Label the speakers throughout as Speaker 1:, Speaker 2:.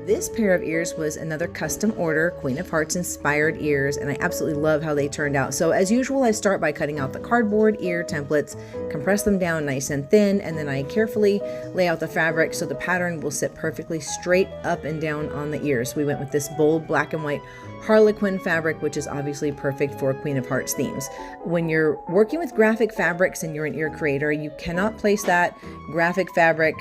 Speaker 1: This pair of ears was another custom order, Queen of Hearts inspired ears, and I absolutely love how they turned out. So as usual, I start by cutting out the cardboard ear templates, compress them down nice and thin, and then I carefully lay out the fabric so the pattern will sit perfectly straight up and down on the ears. We went with this bold black and white Harlequin fabric, which is obviously perfect for Queen of Hearts themes. When you're working with graphic fabrics and you're an ear creator, you cannot place that graphic fabric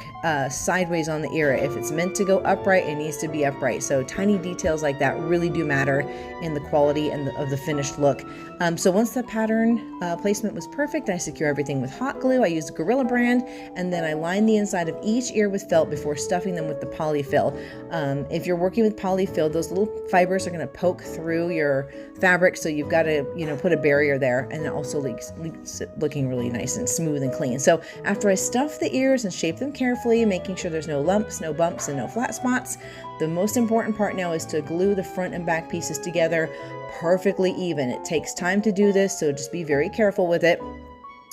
Speaker 1: sideways on the ear. If it's meant to go upright, it needs to be upright. So tiny details like that really do matter in the quality and of the finished look. So once the pattern placement was perfect, I secure everything with hot glue. I used Gorilla brand, and then I line the inside of each ear with felt before stuffing them with the polyfill. If you're working with polyfill, those little fibers are going to poke through your fabric, so you've got to, put a barrier there, and it also leaves looking really nice and smooth and clean. So after I stuff the ears and shape them carefully, making sure there's no lumps, no bumps, and no flat spots, the most important part now is to glue the front and back pieces together perfectly even. It takes time to do this, so just be very careful with it.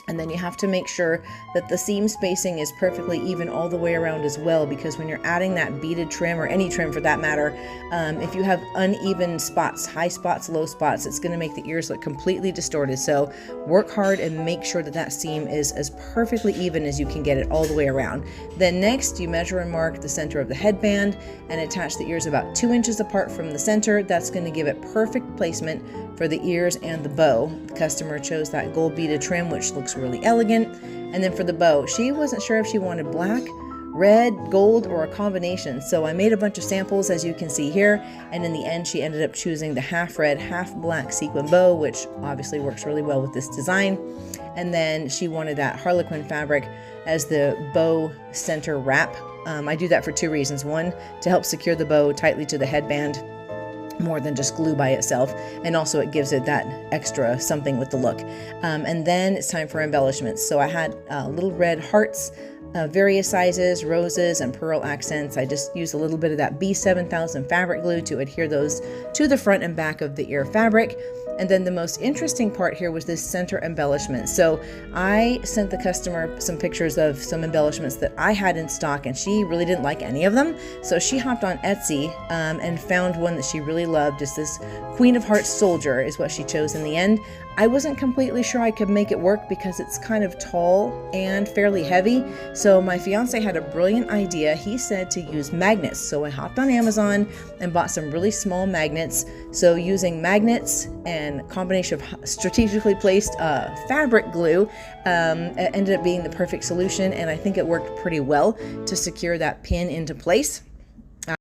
Speaker 1: And then you have to make sure that the seam spacing is perfectly even all the way around as well, because when you're adding that beaded trim, or any trim for that matter, if you have uneven spots, high spots, low spots, it's going to make the ears look completely distorted. So work hard and make sure that that seam is as perfectly even as you can get it all the way around. Then next, you measure and mark the center of the headband and attach the ears about 2 inches apart from the center. That's going to give it perfect placement for the ears and the bow. The customer chose that gold beaded trim, which looks really elegant. And then for the bow, she wasn't sure if she wanted black, red, gold, or a combination. So I made a bunch of samples, as you can see here, and in the end she ended up choosing the half red, half black sequin bow, which obviously works really well with this design. And then she wanted that Harlequin fabric as the bow center wrap. I do that for 2 reasons. One, to help secure the bow tightly to the headband more than just glue by itself, and also it gives it that extra something with the look. And then it's time for embellishments. So I had little red hearts, various sizes, roses, and pearl accents. I just used a little bit of that B7000 fabric glue to adhere those to the front and back of the ear fabric. And then the most interesting part here was this center embellishment. So I sent the customer some pictures of some embellishments that I had in stock, and she really didn't like any of them. So she hopped on Etsy and found one that she really loved. It's this Queen of Hearts soldier is what she chose in the end. I wasn't completely sure I could make it work because it's kind of tall and fairly heavy. So my fiance had a brilliant idea. He said to use magnets. So I hopped on Amazon and bought some really small magnets. So using magnets and a combination of strategically placed fabric glue ended up being the perfect solution. And I think it worked pretty well to secure that pin into place.